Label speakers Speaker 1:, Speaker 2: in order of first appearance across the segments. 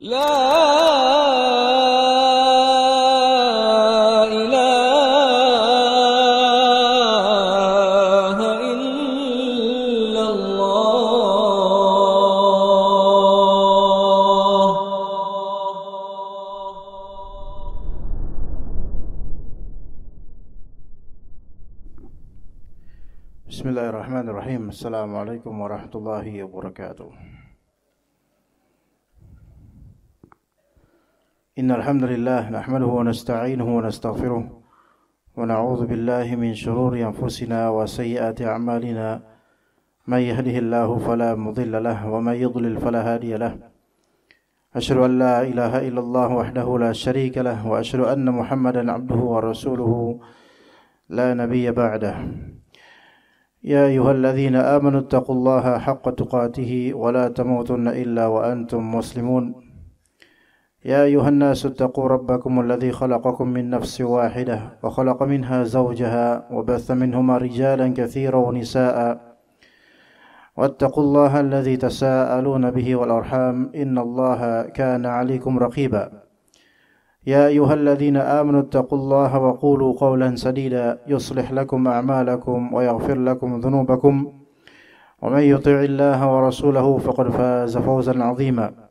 Speaker 1: لا إله إلا الله.
Speaker 2: Bismillahirrahmanirrahim. Assalamualaikum warahmatullahi wabarakatuh. Innal hamdalillah nahmaduhu wa nasta'inuhu wa nastaghfiruh wa na'udzu billahi min shururi anfusina wa sayyiati a'malina. May yahdihillahu fala mudilla lahu wa may yudlil fala hadiya lahu. Asyhadu an la ilaha illallah wahdahu la syarika lahu wa asyhadu anna Muhammadan 'abduhu wa rasuluhu la nabiyya ba'dahu. يا أيها الذين آمنوا اتقوا الله حق تقاته ولا تموتن إلا وأنتم مسلمون. يا أيها الناس اتقوا ربكم الذي خلقكم من نفس واحدة وخلق منها زوجها وبث منهما رجالا كثيرا ونساء واتقوا الله الذي تساءلون به والأرحام إن الله كان عليكم رقيبا. يا أيها الذين آمنوا اتقوا الله وقولوا قولا سديدا يصلح لكم أعمالكم ويغفر لكم ذنوبكم ومن يطع الله ورسوله فقد فاز فوزا عظيما.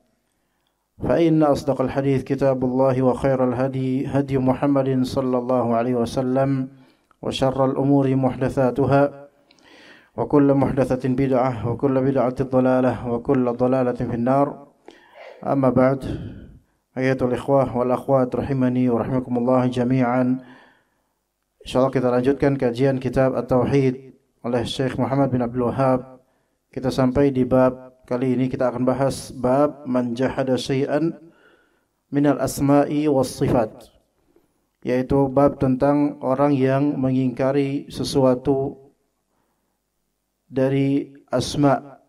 Speaker 2: فإن أصدق الحديث كتاب الله وخير الهدي هدي محمد صلى الله عليه وسلم وشر الأمور محدثاتها وكل محدثة بدعة وكل بدعة ضلالة وكل ضلالة في النار. أما بعد، Ayatul ikhwah wal akhwat rahimani wa rahimakumullah jami'an. Insyaallah kita lanjutkan kajian kitab At-Tauhid oleh Syekh Muhammad bin Abdul Wahhab. Kita sampai di bab, kali ini kita akan bahas bab man jahada syai'an minal asma'i was sifat, yaitu bab tentang orang yang mengingkari sesuatu dari asma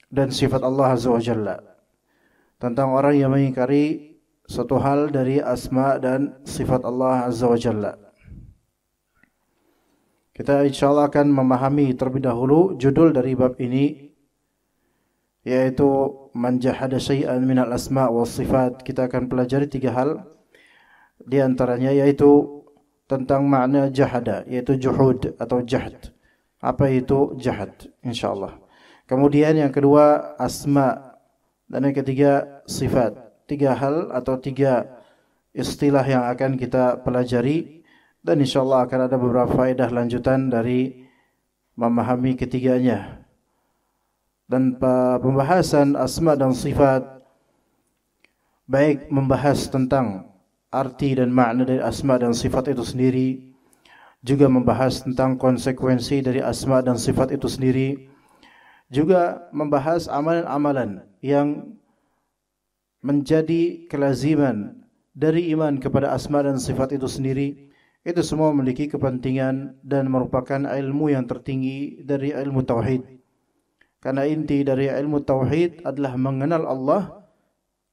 Speaker 2: dan sifat Allah Azza wa Jalla. Tentang orang yang mengingkari suatu hal dari asma dan sifat Allah Azza wa Jalla. Kita insyaallah akan memahami terlebih dahulu judul dari bab ini, yaitu man jahada syai'an minal asma was sifat. Kita akan pelajari 3 hal. Di antaranya yaitu tentang makna jahada, yaitu juhud atau jahd. Apa itu jahad? Insyaallah. Kemudian yang kedua asma, dan yang ketiga sifat. 3 hal atau 3 istilah yang akan kita pelajari, dan insyaallah akan ada beberapa faedah lanjutan dari memahami ketiganya. Dan pembahasan asma dan sifat, baik membahas tentang arti dan makna dari asma dan sifat itu sendiri, juga membahas tentang konsekuensi dari asma dan sifat itu sendiri, juga membahas amalan-amalan yang menjadi kelaziman dari iman kepada asma dan sifat itu sendiri. Itu semua memiliki kepentingan dan merupakan ilmu yang tertinggi dari ilmu tauhid. Karena inti dari ilmu tauhid adalah mengenal Allah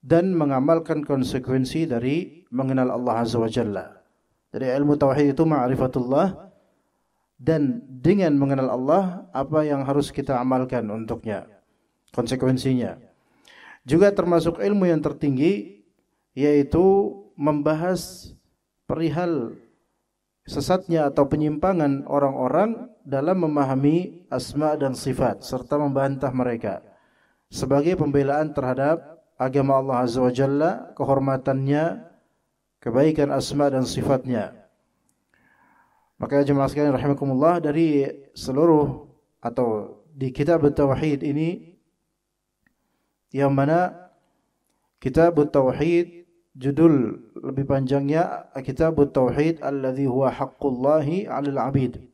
Speaker 2: dan mengamalkan konsekuensi dari mengenal Allah Azza wa Jalla. Jadi ilmu tauhid itu ma'rifatullah, dan dengan mengenal Allah apa yang harus kita amalkan untuknya, konsekuensinya. Juga termasuk ilmu yang tertinggi, yaitu membahas perihal sesatnya atau penyimpangan orang-orang dalam memahami asma dan sifat, serta membantah mereka sebagai pembelaan terhadap agama Allah Azza wa Jalla, kehormatannya, kebaikan asma dan sifatnya. Maka jemaah sekalian rahimakumullah, dari seluruh atau di kitab At-Tauhid ini, yang mana kitab At-Tauhid judul lebih panjangnya Kitab At-Tauhid alladzi huwa haqqullahi 'alal 'abid.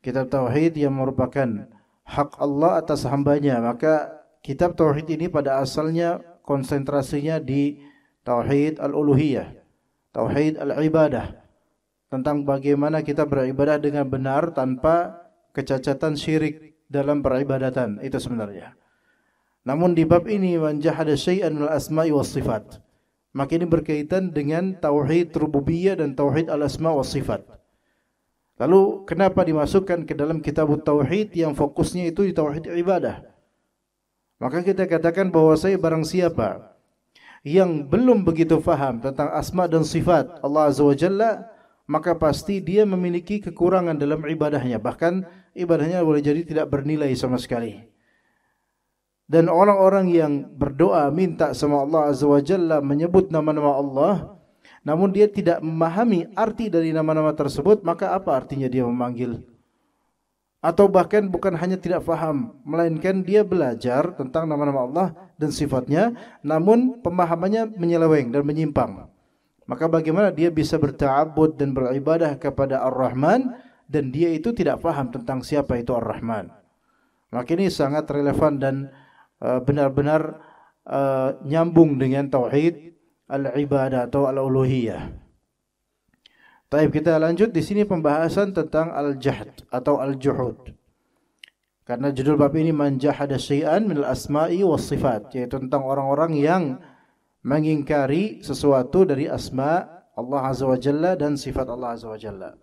Speaker 2: Kitab tauhid yang merupakan hak Allah atas hambanya. Maka kitab tauhid ini pada asalnya konsentrasinya di tauhid al-uluhiyah, tauhid al-ibadah, tentang bagaimana kita beribadah dengan benar tanpa kecacatan syirik dalam peribadatan itu sebenarnya. Namun di bab ini man jahada syai'an minal asma'i was sifat, maka ini berkaitan dengan tauhid rububiyah dan tauhid al-asma' was sifat. Lalu kenapa dimasukkan ke dalam kitab tauhid yang fokusnya itu di tauhid ibadah? Maka kita katakan bahwasanya barang siapa yang belum begitu faham tentang asma dan sifat Allah Azza wa Jalla, maka pasti dia memiliki kekurangan dalam ibadahnya. Bahkan ibadahnya boleh jadi tidak bernilai sama sekali. Dan orang-orang yang berdoa minta sama Allah Azza wa Jalla menyebut nama-nama Allah, namun dia tidak memahami arti dari nama-nama tersebut, maka apa artinya dia memanggil? Atau bahkan bukan hanya tidak faham, melainkan dia belajar tentang nama-nama Allah dan sifatnya, namun pemahamannya menyeleweng dan menyimpang. Maka bagaimana dia bisa berta'abbud dan beribadah kepada Ar-Rahman dan dia itu tidak faham tentang siapa itu Ar-Rahman? Maka ini sangat relevan dan benar-benar nyambung dengan tauhid al-ibadah atau al-uluhiyah. Baik, kita lanjut di sini pembahasan tentang al-jahd atau al-juhud. Karena judul bab ini man jahada syai'an min al-asma'i was sifat, yaitu tentang orang-orang yang mengingkari sesuatu dari asma Allah Azza wa Jalla dan sifat Allah Azza wa Jalla.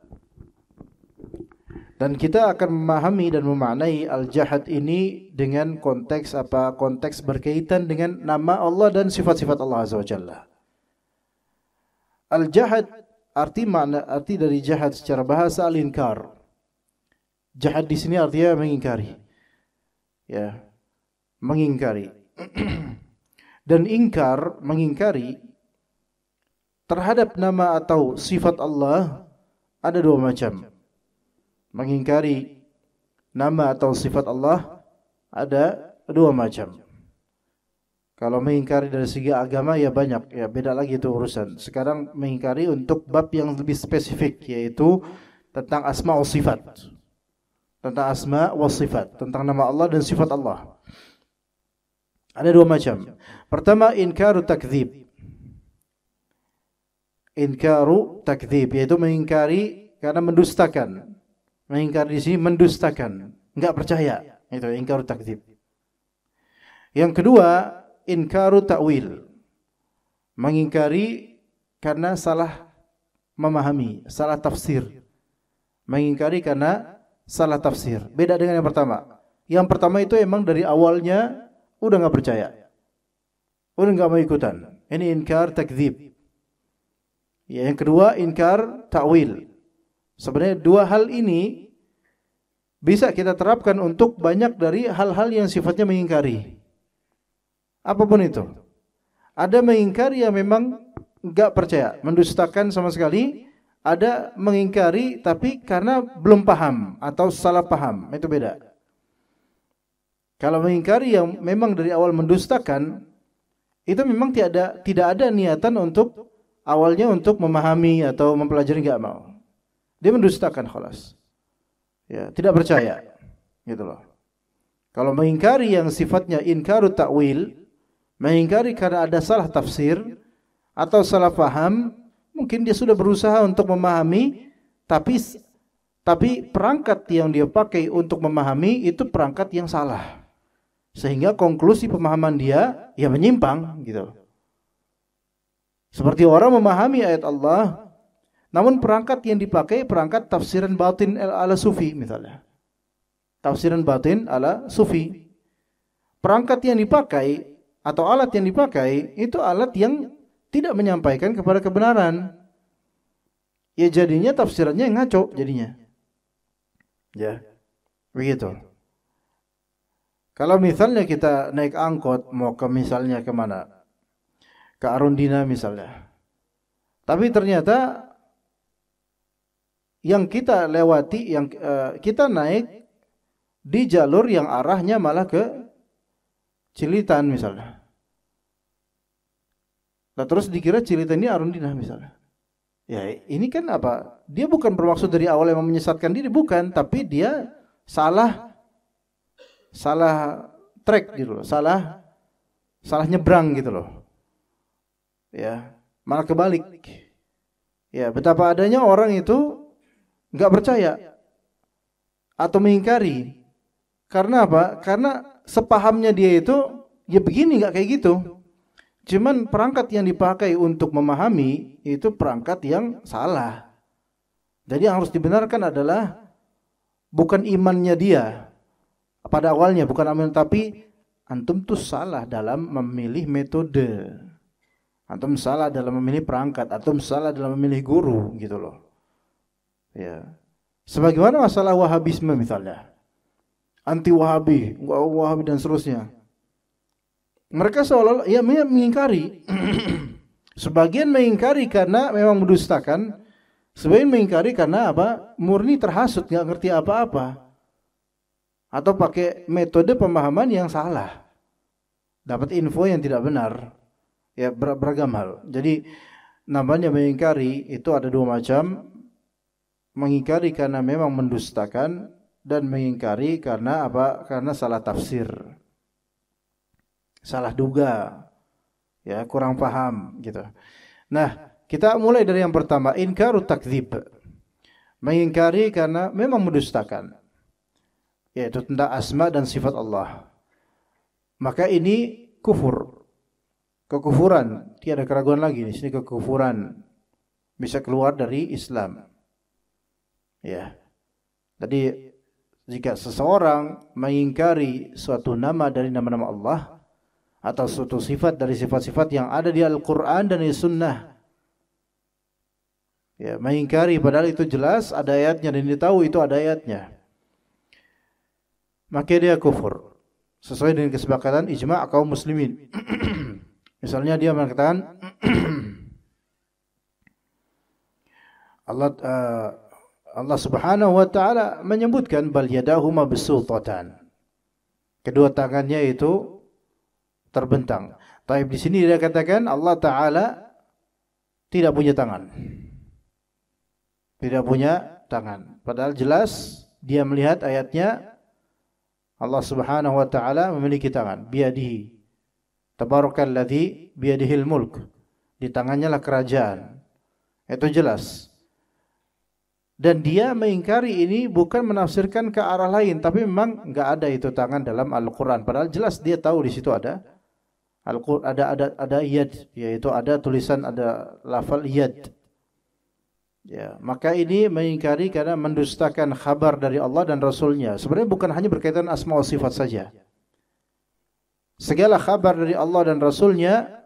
Speaker 2: Dan kita akan memahami dan memaknai al-jahad ini dengan konteks apa? Konteks berkaitan dengan nama Allah dan sifat-sifat Allah Azza wa Jalla. Al-jahad arti dari jahad secara bahasa al-inkar. Jahad di sini artinya mengingkari. Ya, mengingkari. Dan ingkar, mengingkari terhadap nama atau sifat Allah ada dua macam. Mengingkari nama atau sifat Allah ada dua macam. Kalau mengingkari dari segi agama ya banyak, ya beda lagi itu urusan. Sekarang mengingkari untuk bab yang lebih spesifik, yaitu tentang asma wa sifat. Tentang asma wa sifat, tentang nama Allah dan sifat Allah. Ada dua macam. Pertama, inkaru takdzib. Inkaru takdzib, yaitu mengingkari karena mendustakan. Mengingkari di sini mendustakan, enggak percaya. Itu inkaru takdzib. Yang kedua, inkaru ta'wil. Mengingkari karena salah memahami, salah tafsir. Mengingkari karena salah tafsir. Beda dengan yang pertama. Yang pertama itu emang dari awalnya udah enggak percaya. Udah enggak mau ikutan. Ini inkar takdzib. Ya, yang kedua inkar ta'wil. Sebenarnya dua hal ini bisa kita terapkan untuk banyak dari hal-hal yang sifatnya mengingkari. Apapun itu. Ada mengingkari yang memang enggak percaya, mendustakan sama sekali. Ada mengingkari tapi karena belum paham atau salah paham. Itu beda. Kalau mengingkari yang memang dari awal mendustakan, itu memang tidak ada niatan untuk awalnya untuk memahami atau mempelajari, enggak mau. Dia mendustakan khalas. Ya, tidak percaya. Gitu loh. Kalau mengingkari yang sifatnya inkaru ta'wil, mengingkari karena ada salah tafsir atau salah paham, mungkin dia sudah berusaha untuk memahami, tapi perangkat yang dia pakai untuk memahami itu perangkat yang salah. Sehingga konklusi pemahaman dia ya menyimpang gitu. Seperti orang memahami ayat Allah, namun perangkat yang dipakai perangkat tafsiran batin ala sufi misalnya. Tafsiran batin ala sufi. Perangkat yang dipakai atau alat yang dipakai itu alat yang tidak menyampaikan kepada kebenaran. Ya jadinya tafsirannya yang ngaco jadinya. Ya. Begitu. Kalau misalnya kita naik angkot mau ke misalnya kemana? Ke Arundina misalnya. Tapi ternyata yang kita lewati, yang kita naik di jalur yang arahnya malah ke Cilitan misalnya. Nah, terus dikira Cilitan ini Arundina misalnya. Ya, ini kan apa? Dia bukan bermaksud dari awal yang menyesatkan diri, bukan, tapi dia salah track gitu loh, salah nyebrang gitu loh. Ya, malah kebalik. Ya, betapa adanya orang itu enggak percaya atau mengingkari. Karena apa? Karena sepahamnya dia itu ya begini, enggak kayak gitu. Cuman perangkat yang dipakai untuk memahami itu perangkat yang salah. Jadi yang harus dibenarkan adalah bukan imannya dia pada awalnya, bukan amal, tapi antum tuh salah dalam memilih metode. Antum salah dalam memilih perangkat, antum salah dalam memilih guru, gitu loh. Ya. Sebagaimana masalah Wahabisme misalnya. Anti Wahabi, Wahabi dan seterusnya. Mereka seolah-olah ya mengingkari. Sebagian mengingkari karena memang mendustakan, sebagian mengingkari karena apa? Murni terhasut, enggak ngerti apa-apa. Atau pakai metode pemahaman yang salah. Dapat info yang tidak benar. Ya beragam hal. Jadi namanya mengingkari itu ada dua macam. Mengingkari karena memang mendustakan dan mengingkari karena apa? Karena salah tafsir. Salah duga. Ya, kurang paham gitu. Nah, kita mulai dari yang pertama, inkarut takdzib. Mengingkari karena memang mendustakan. Yaitu tentang asma dan sifat Allah. Maka ini kufur. Kekufuran, tiada keraguan lagi di sini kekufuran. Bisa keluar dari Islam. Ya. Jadi jika seseorang mengingkari suatu nama dari nama-nama Allah atau suatu sifat dari sifat-sifat yang ada di Al-Qur'an dan di Sunnah, ya, mengingkari padahal itu jelas ada ayatnya dan dia tahu itu ada ayatnya, maka dia kufur sesuai dengan kesepakatan ijma' kaum muslimin. Misalnya dia mengatakan Allah Subhanahu wa taala menyebutkan bal yadahu mabsuutatan. Kedua tangannya itu terbentang. Tapi di sini dia katakan Allah taala tidak punya tangan. Tidak punya tangan. Padahal jelas dia melihat ayatnya Allah Subhanahu wa taala memiliki tangan, biyadihi. Tabarakalladzi biyadihil mulk. Di tangannya lah kerajaan. Itu jelas. Dan dia mengingkari ini bukan menafsirkan ke arah lain, tapi memang enggak ada itu tangan dalam Al-Qur'an. Padahal jelas dia tahu di situ ada Al-Qur'an, ada yad, yaitu ada tulisan, ada lafal yad. Ya, maka ini mengingkari karena mendustakan kabar dari Allah dan Rasulnya. Sebenarnya bukan hanya berkaitan asma wa sifat saja. Segala kabar dari Allah dan Rasulnya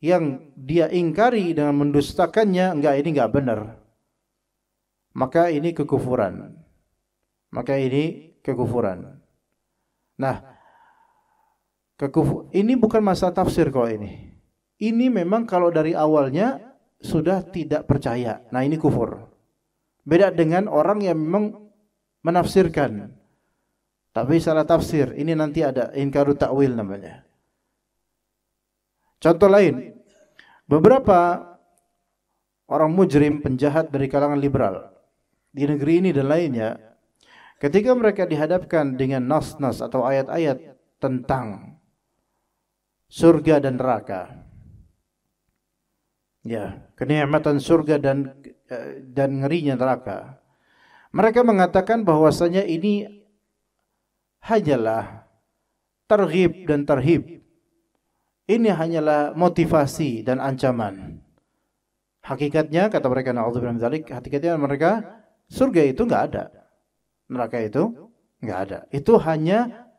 Speaker 2: yang dia ingkari dengan mendustakannya, ini enggak benar. Maka ini kekufuran. Nah, ini bukan masalah tafsir kalau ini. Ini memang kalau dari awalnya sudah tidak percaya. Nah, ini kufur. Beda dengan orang yang memang menafsirkan tapi salah tafsir. Ini nanti ada inkaru ta'wil namanya. Contoh lain, beberapa orang mujrim, penjahat dari kalangan liberal di negeri ini dan lainnya, ketika mereka dihadapkan dengan nas-nas atau ayat-ayat tentang surga dan neraka, ya, kenikmatan surga dan ngerinya neraka, mereka mengatakan bahwasanya ini hanyalah targhib dan tarhib. Ini hanyalah motivasi dan ancaman. Hakikatnya kata mereka, na'udzubillah min dzalik, hakikatnya mereka surga itu enggak ada. Neraka itu enggak ada. Itu hanya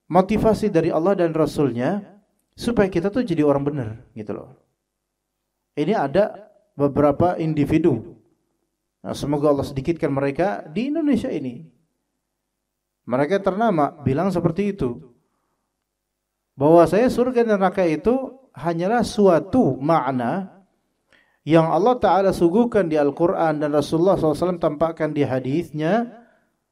Speaker 2: motivasi dari Allah dan Rasulnya supaya kita tuh jadi orang benar, gitu loh. Ini ada beberapa individu. Nah, semoga Allah sedikitkan mereka di Indonesia ini. Mereka ternama bilang seperti itu. Bahwa saya surga dan neraka itu hanyalah suatu makna yang Allah Ta'ala suguhkan di Al-Quran dan Rasulullah SAW tampakkan di hadisnya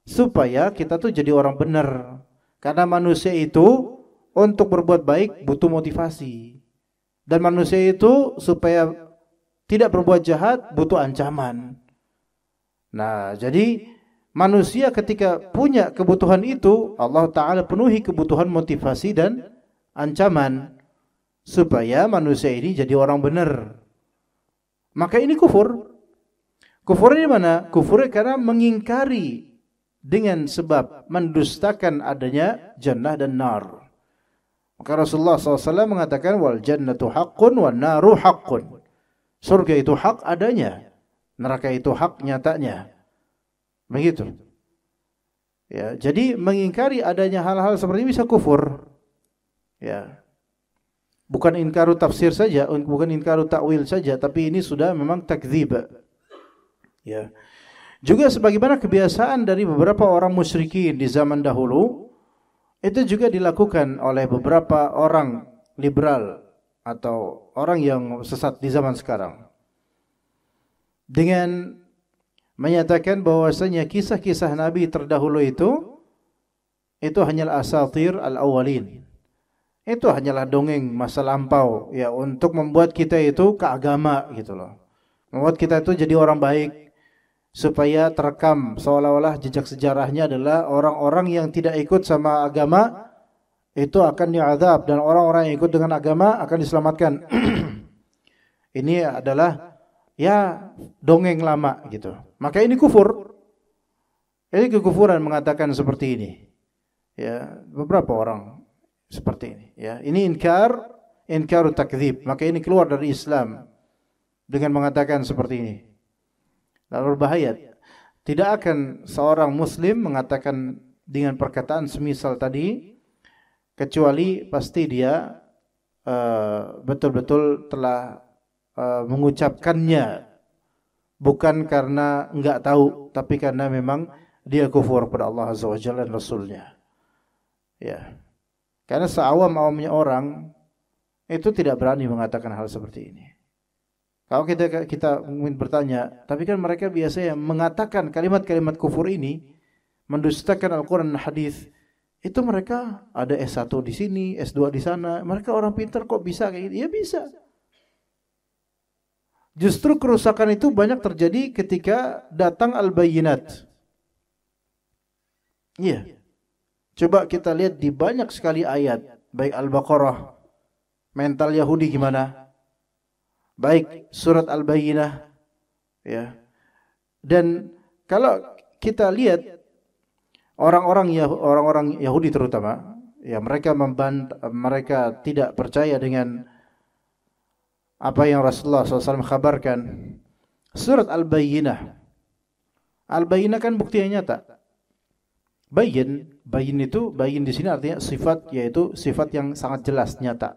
Speaker 2: supaya kita tuh jadi orang benar. Karena manusia itu untuk berbuat baik butuh motivasi. Dan manusia itu supaya tidak berbuat jahat butuh ancaman. Nah, jadi manusia ketika punya kebutuhan itu, Allah Ta'ala penuhi kebutuhan motivasi dan ancaman supaya manusia ini jadi orang benar. Maka ini kufur. Kufur di mana? Kufur karena mengingkari dengan sebab mendustakan adanya jannah dan nar. Maka Rasulullah SAW mengatakan wal jannatu haqqun wan naru haqqun. Surga itu hak adanya, neraka itu hak nyatanya. Begitu. Ya, jadi mengingkari adanya hal-hal seperti ini bisa kufur. Ya. Bukan inkaru tafsir saja, bukan inkaru ta'wil saja, tapi ini sudah memang takdzib. Ya. Juga sebagaimana kebiasaan dari beberapa orang musyrikin di zaman dahulu, itu juga dilakukan oleh beberapa orang liberal atau orang yang sesat di zaman sekarang. Dengan menyatakan bahwasanya kisah-kisah Nabi terdahulu itu hanyalah asatir al-awwalin. Itu hanyalah dongeng masa lampau ya, untuk membuat kita itu ke agama gitu loh. Membuat kita itu jadi orang baik, supaya terekam seolah-olah jejak sejarahnya adalah orang-orang yang tidak ikut sama agama itu akan diazab, dan orang-orang yang ikut dengan agama akan diselamatkan. Ini adalah ya dongeng lama gitu. Maka ini kufur. Ini kekufuran mengatakan seperti ini. Ya, beberapa orang seperti ini ya. Ini inkaru takdzib. Maka ini keluar dari Islam dengan mengatakan seperti ini. Lalu berbahaya. Tidak akan seorang muslim mengatakan dengan perkataan semisal tadi, kecuali pasti dia betul-betul telah mengucapkannya, bukan karena enggak tahu, tapi karena memang dia kufur pada Allah Azza wa Jalla dan Rasulnya. Ya. Karena seawam-awamnya orang itu tidak berani mengatakan hal seperti ini. Kalau kita mungkin bertanya, tapi kan mereka biasanya mengatakan kalimat-kalimat kufur ini, mendustakan Al-Quran dan Hadis. Itu mereka ada S1 di sini, S2 di sana. Mereka orang pintar kok bisa kayak gitu? Ya bisa. Justru kerusakan itu banyak terjadi ketika datang al-bayyinat. Iya. Coba kita lihat di banyak sekali ayat, baik Al-Baqarah, mental Yahudi gimana? Baik surat Al-Bayyinah, ya. Dan kalau kita lihat orang-orang Yahudi terutama, ya, mereka tidak percaya dengan apa yang Rasulullah SAW kabarkan. Surat Al-Bayyinah. Al-Bayyinah kan bukti yang nyata. Bayin di sini artinya sifat, yaitu sifat yang sangat jelas, nyata.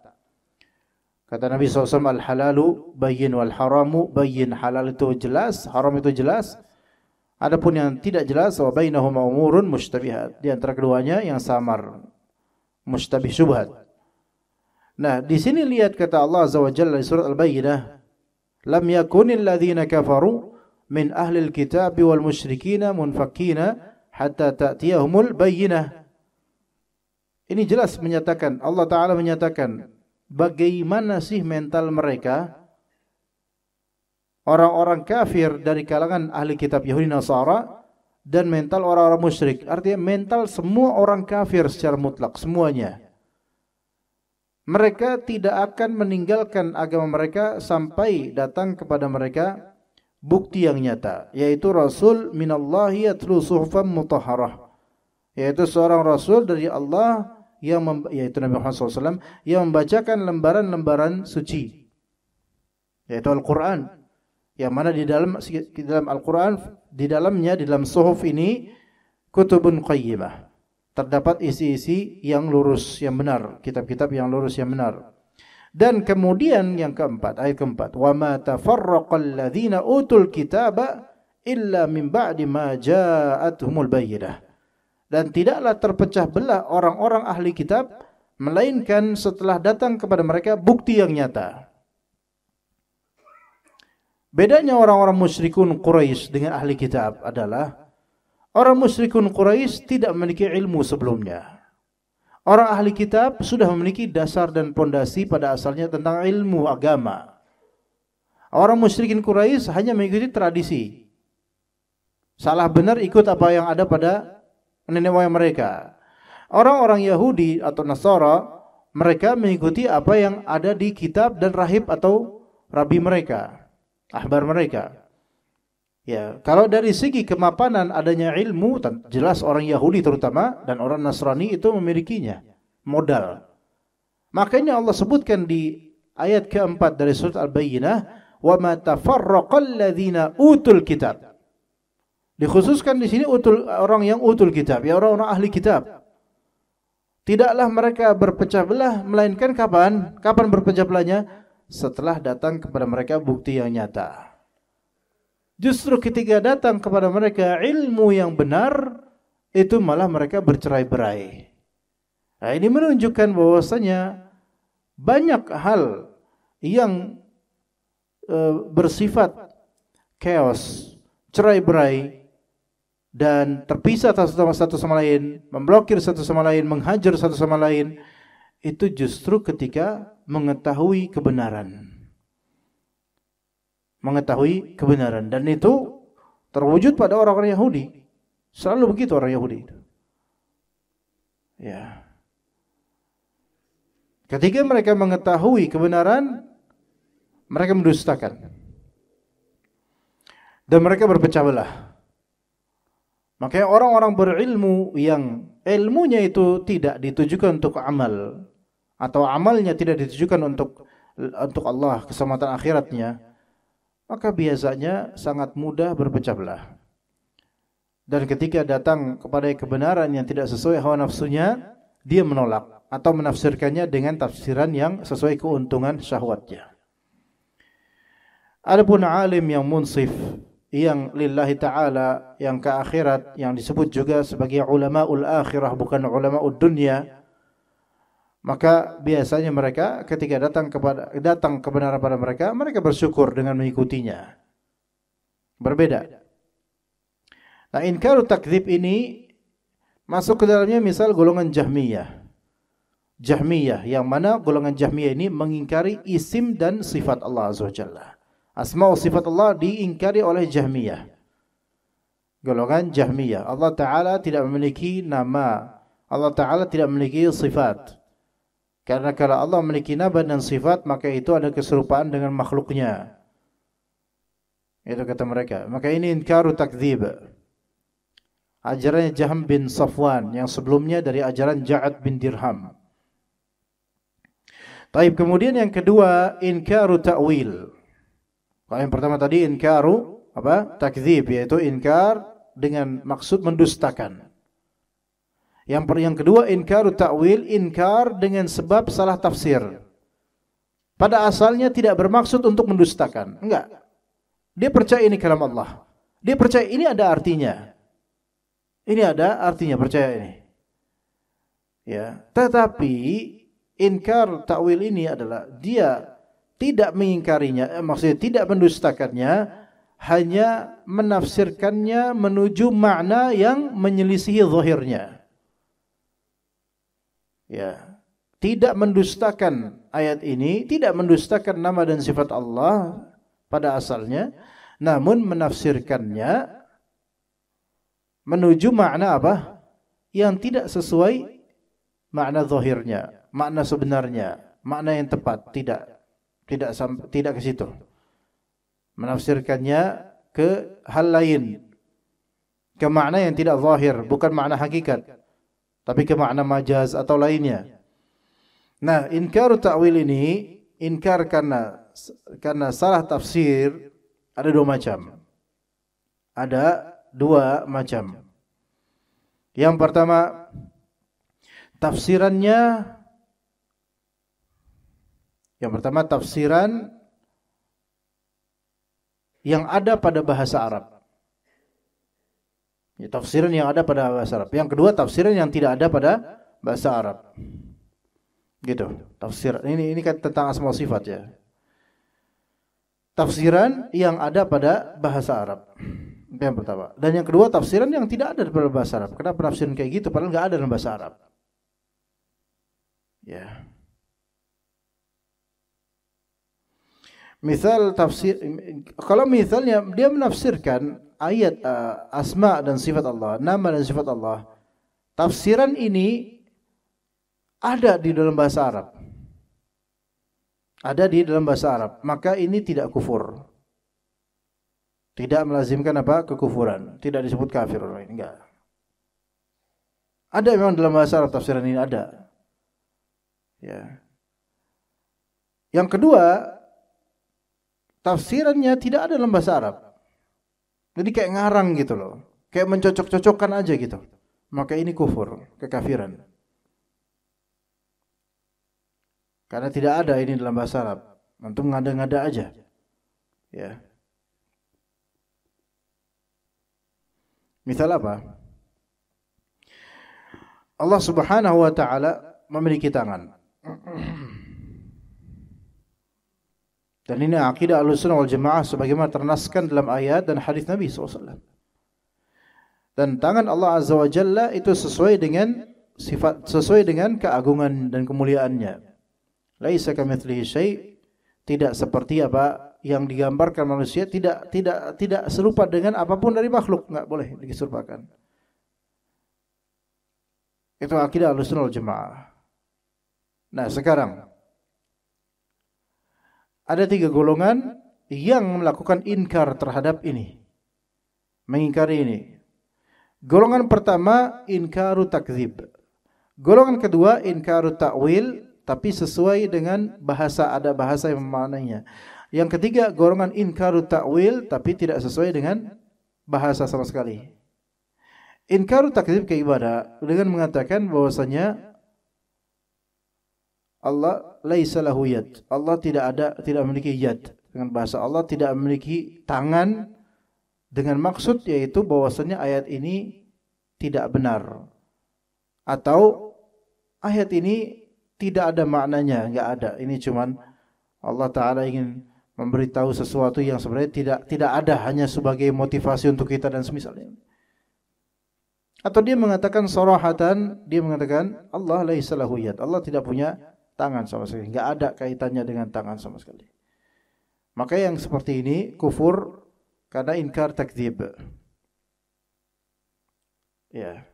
Speaker 2: Kata Nabi SAW, al-halalu bayyin wal haramu bayyin. Halal itu jelas, haram itu jelas. Adapun yang tidak jelas, wa bainahuma umurun mushtabihat. Di antara keduanya yang samar, mushtabih, syubhat. Nah, di sini lihat kata Allah Azza wa Jalla di surat Al-Bayyinah, lam yakunil ladzina kafaru min ahlil kitabi wal musyrikina munfakina hatta ta'tiyahumul bayyinah. Ini jelas menyatakan, Allah Ta'ala menyatakan bagaimana sih mental mereka, orang-orang kafir dari kalangan ahli kitab Yahudi Nasara, dan mental orang-orang musyrik. Artinya mental semua orang kafir secara mutlak, semuanya. Mereka tidak akan meninggalkan agama mereka sampai datang kepada mereka bukti yang nyata, yaitu Rasul minallahi yatlu suhufan mutahharah, yaitu seorang Rasul dari Allah yaitu Nabi Muhammad SAW, yang membacakan lembaran-lembaran suci, yaitu Al-Quran, yang mana di dalam Al-Quran, di dalam suhuf ini, kutubun qayyimah, terdapat isi-isi yang lurus, yang benar, kitab-kitab yang lurus, yang benar. Dan kemudian yang keempat, ayat keempat, wa ma tafarraqal ladzina utul kitaba illa min ba'di ma ja'atuhumul bayyinah. Dan tidaklah terpecah belah orang-orang ahli kitab melainkan setelah datang kepada mereka bukti yang nyata. Bedanya orang-orang musyrikun Quraisy dengan ahli kitab adalah orang musyrikun Quraisy tidak memiliki ilmu sebelumnya. Orang ahli kitab sudah memiliki dasar dan pondasi pada asalnya tentang ilmu agama. Orang musyrikin Quraisy hanya mengikuti tradisi. Salah benar ikut apa yang ada pada nenek moyang mereka. Orang-orang Yahudi atau Nasara, mereka mengikuti apa yang ada di kitab dan rahib atau rabi mereka, ahbar mereka. Ya, kalau dari segi kemapanan adanya ilmu, jelas orang Yahudi terutama dan orang Nasrani itu memilikinya, modal. Makanya Allah sebutkan di ayat keempat dari surat Al-Bayyinah, wa ma tafarraqal ladzina utul kitab. Dikhususkan di sini orang yang utul kitab, ya orang-orang ahli kitab. tidaklah mereka berpecah belah melainkan kapan? Kapan berpecah belahnya? Setelah datang kepada mereka bukti yang nyata. Justru ketika datang kepada mereka ilmu yang benar, itu malah mereka bercerai-berai. Nah, ini menunjukkan bahwasanya banyak hal yang bersifat chaos, cerai-berai, dan terpisah satu sama lain, memblokir satu sama lain, menghajar satu sama lain, itu justru ketika mengetahui kebenaran. Mengetahui kebenaran. Dan itu terwujud pada orang-orang Yahudi. Selalu begitu orang Yahudi. Ya. Ketika mereka mengetahui kebenaran, mereka mendustakan. Dan mereka berpecah belah. Makanya orang-orang berilmu yang ilmunya itu tidak ditujukan untuk amal, atau amalnya tidak ditujukan untuk Allah, keselamatan akhiratnya, maka biasanya sangat mudah berpecah belah. Dan ketika datang kepada kebenaran yang tidak sesuai hawa nafsunya, dia menolak atau menafsirkannya dengan tafsiran yang sesuai keuntungan syahwatnya. Adapun alim yang munsif, yang lillahi ta'ala, yang ke akhirat, yang disebut juga sebagai ulama'ul akhirah, bukan ulama'ud dunya, maka biasanya mereka ketika datang kebenaran pada mereka, mereka bersyukur dengan mengikutinya. Berbeda. Nah, inkaru takdzib ini masuk ke dalamnya misal golongan Jahmiyah. Jahmiyah, yang mana golongan Jahmiyah ini mengingkari isim dan sifat Allah Azza wa Jalla. Asma wa sifat Allah diingkari oleh Jahmiyah. Golongan Jahmiyah. Allah Ta'ala tidak memiliki nama. Allah Ta'ala tidak memiliki sifat. Karena kalau Allah memiliki nama dan sifat, maka itu ada keserupaan dengan makhluknya. Itu kata mereka. Maka ini inkaru takdzib. Ajarannya Jahm bin Safwan, yang sebelumnya dari ajaran Ja'ad bin Dirham. Taib, kemudian yang kedua, inkaru ta'wil. Kalau yang pertama tadi inkaru takdzib, yaitu inkar dengan maksud mendustakan. Yang kedua inkaru ta'wil, inkar dengan sebab salah tafsir. Pada asalnya tidak bermaksud untuk mendustakan, enggak. Dia percaya ini kalam Allah. Dia percaya ini ada artinya. Ini ada artinya, percaya ini. Ya, tetapi inkar ta'wil ini adalah dia tidak mengingkarinya, maksudnya tidak mendustakannya, hanya menafsirkannya menuju makna yang menyelisihi zahirnya. Ya, tidak mendustakan ayat ini, tidak mendustakan nama dan sifat Allah pada asalnya, namun menafsirkannya menuju makna yang tidak sesuai makna zahirnya, makna sebenarnya, makna yang tepat, tidak ke situ. Menafsirkannya ke hal lain, ke makna yang tidak zahir, bukan makna hakikat, tapi ke makna majaz atau lainnya. Nah, inkar ta'wil ini, inkar karena salah tafsir, ada dua macam. Ada dua macam. Yang pertama, tafsiran yang ada pada bahasa Arab. Ya, tafsiran yang ada pada bahasa Arab. Yang kedua, tafsiran yang tidak ada pada bahasa Arab. Gitu. Tafsiran ini kan tentang asma sifat ya. Tafsiran yang ada pada bahasa Arab. Itu yang pertama. Dan yang kedua, tafsiran yang tidak ada pada bahasa Arab. Kenapa penafsiran kayak gitu padahal enggak ada dalam bahasa Arab? Ya. Misal tafsir, kalau misalnya dia menafsirkan ayat asma dan sifat Allah, nama dan sifat Allah, tafsiran ini ada di dalam bahasa Arab. Ada di dalam bahasa Arab, maka ini tidak kufur. Tidak melazimkan kekufuran, tidak disebut kafir orang ini, enggak. Ada memang dalam bahasa Arab tafsiran ini ada. Ya. Yang kedua, tafsirannya tidak ada dalam bahasa Arab. Jadi kayak ngarang gitu loh. Kayak mencocok-cocokkan aja gitu. Maka ini kufur, kekafiran. Karena tidak ada ini dalam bahasa Arab. Antum ngada-ngada aja. Ya. Misal apa? Allah Subhanahu wa taala memiliki tangan. Dan ini akidah Ahlussunnah wal Jamaah sebagaimana ternaskan dalam ayat dan hadis Nabi SAW. Dan tangan Allah Azza wa Jalla itu sesuai dengan sifat, sesuai dengan keagungan dan kemuliaannya. Laisa kamitslihi syai', tidak seperti apa yang digambarkan manusia, tidak serupa dengan apapun dari makhluk, enggak boleh diserupakan. Itu akidah Ahlussunnah wal Jamaah. Nah, sekarang ada 3 golongan yang melakukan inkar terhadap ini. Mengingkari ini. Golongan pertama inkaru takdzib. Golongan kedua inkaru ta'wil, tapi sesuai dengan bahasa, ada bahasa yang memaknainya. Yang ketiga golongan inkaru ta'wil, tapi tidak sesuai dengan bahasa sama sekali. Inkaru takdzib keibadah dengan mengatakan bahwasanya Allah laisa lahu yad. Allah tidak memiliki yad. Dengan bahasa Allah tidak memiliki tangan, dengan maksud yaitu bahwasanya ayat ini tidak benar. Atau ayat ini tidak ada maknanya, enggak ada. Ini cuman Allah Ta'ala ingin memberitahu sesuatu yang sebenarnya tidak ada, hanya sebagai motivasi untuk kita dan semisalnya. Atau dia mengatakan sarahatan, dia mengatakan Allah laisa lahu yad. Allah tidak punya tangan sama sekali, enggak ada kaitannya dengan tangan sama sekali. Maka yang seperti ini kufur karena inkar takdzib. Ya.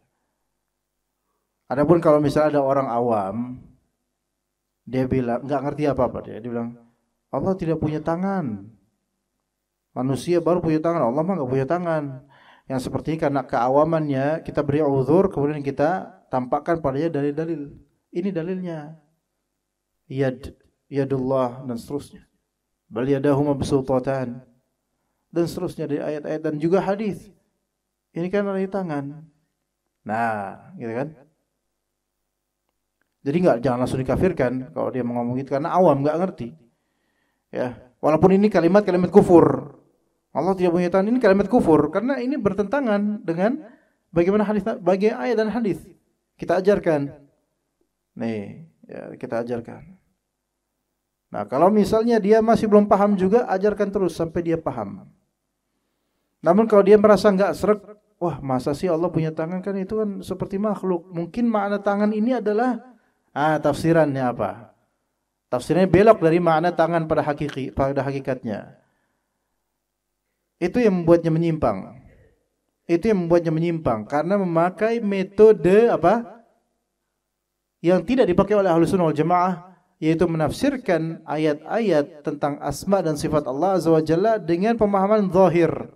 Speaker 2: Adapun kalau misalnya ada orang awam, dia bilang enggak ngerti apa-apa, dia bilang Allah tidak punya tangan. Manusia baru punya tangan, Allah mah enggak punya tangan. Yang seperti ini karena keawamannya kita beri uzur, kemudian kita tampakkan padanya dalil-dalil. Ini dalilnya. Yadullah dan seterusnya. Bal yadahu mabsutatan dan seterusnya dari ayat-ayat dan juga hadis. Ini kan dari tangan. Nah, gitu kan? Jadi jangan langsung dikafirkan kalau dia ngomong gitu karena awam enggak ngerti. Ya, walaupun ini kalimat kufur. Allah tidak punya tangan, ini kalimat kufur karena ini bertentangan dengan bagaimana hadis, bagi ayat dan hadis. Kita ajarkan. Nih, ya kita ajarkan. Nah, kalau misalnya dia masih belum paham juga, ajarkan terus sampai dia paham. Namun kalau dia merasa enggak sreg, wah, masa sih Allah punya tangan, kan itu kan seperti makhluk. Mungkin makna tangan ini adalah tafsirannya apa? Tafsirnya belok dari makna tangan pada hakikatnya. Itu yang membuatnya menyimpang. Itu yang membuatnya menyimpang karena memakai metode apa? Yang tidak dipakai oleh Ahlussunnah wal Jamaah, yaitu menafsirkan ayat-ayat tentang asma dan sifat Allah Azza wa Jalla dengan pemahaman zahir.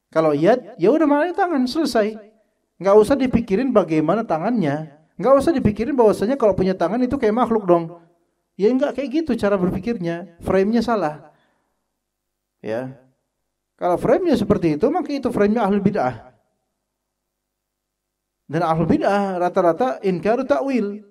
Speaker 2: Kalau yad, ya udah maknanya tangan, selesai. Enggak usah dipikirin bagaimana tangannya. Enggak usah dipikirin bahwasanya kalau punya tangan itu kayak makhluk dong. Ya enggak kayak gitu cara berpikirnya, frame-nya salah. Ya. Kalau frame-nya seperti itu, maka itu frame-nya ahlul bid'ah. Dan ahlul bid'ah rata-rata inkaru ta'wil.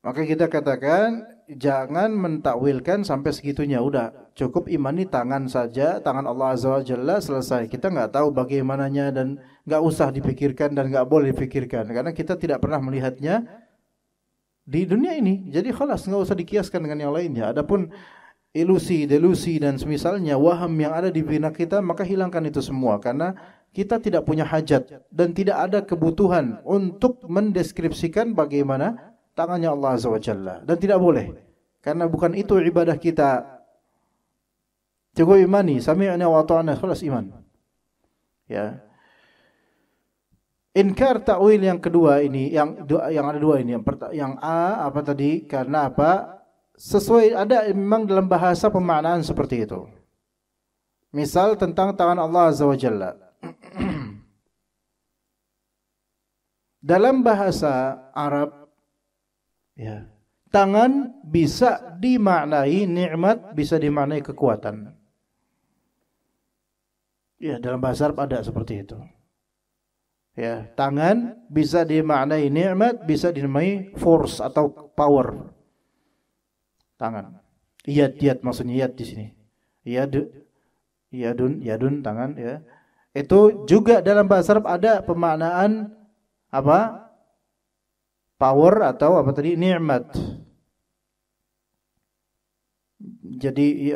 Speaker 2: Maka kita katakan jangan mentakwilkan sampai segitunya. Udah cukup imani tangan saja, tangan Allah Azza wa Jalla, selesai. Kita enggak tahu bagaimananya dan enggak usah dipikirkan dan enggak boleh dipikirkan karena kita tidak pernah melihatnya di dunia ini. Jadi khalas, enggak usah dikiaskan dengan yang lainnya. Adapun ilusi, delusi dan semisalnya waham yang ada di benak kita, maka hilangkan itu semua karena kita tidak punya hajat dan tidak ada kebutuhan untuk mendeskripsikan bagaimana tangannya Allah Azza wa Jalla, dan tidak boleh karena bukan itu ibadah kita. Cukup imani, sami'na wa ata'na, khalas iman. Ya. Inkar ta'wil yang kedua ini, yang ada dua ini. Yang A apa tadi? Karena apa? Sesuai ada memang dalam bahasa pemaknaan seperti itu. Misal tentang tangan Allah Azza wa Jalla. Dalam bahasa Arab, ya, tangan bisa dimaknai nikmat, bisa dimaknai kekuatan. Ya, dalam bahasa Arab ada seperti itu. Ya, tangan bisa dimaknai nikmat, bisa dinamai force atau power. Tangan. Yad maksudnya yad di sini. Yadun tangan ya. Itu juga dalam bahasa Arab ada pemaknaan apa? Power atau apa tadi? Nikmat. Jadi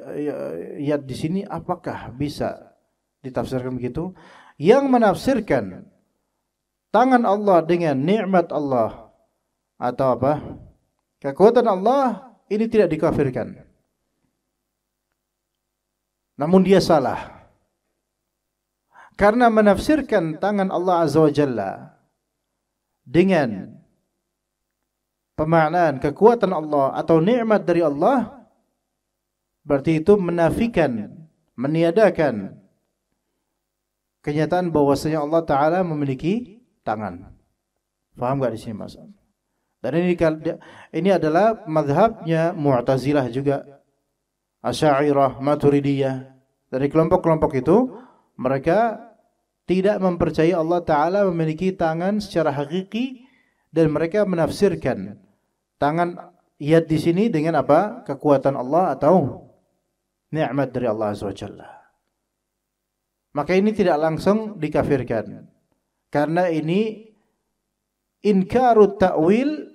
Speaker 2: yad di sini apakah bisa ditafsirkan begitu? Yang menafsirkan tangan Allah dengan nikmat Allah atau apa? Kekuatan Allah ini tidak dikafirkan. Namun dia salah. Karena menafsirkan tangan Allah Azza wa Jalla dengan pemaknaan kekuatan Allah atau nikmat dari Allah, berarti itu menafikan, meniadakan kenyataan bahwasanya Allah Ta'ala memiliki tangan. Faham gak di sini Mas? Dan ini adalah mazhabnya Mu'tazilah juga, Asy'ariyah, Maturidiyah. Dari kelompok-kelompok itu, mereka tidak mempercayai Allah Ta'ala memiliki tangan secara hakiki, dan mereka menafsirkan tangan yad di sini dengan apa? Kekuatan Allah atau nikmat dari Allah Azza wa Jalla. Maka ini tidak langsung dikafirkan. Karena ini inkarut ta'wil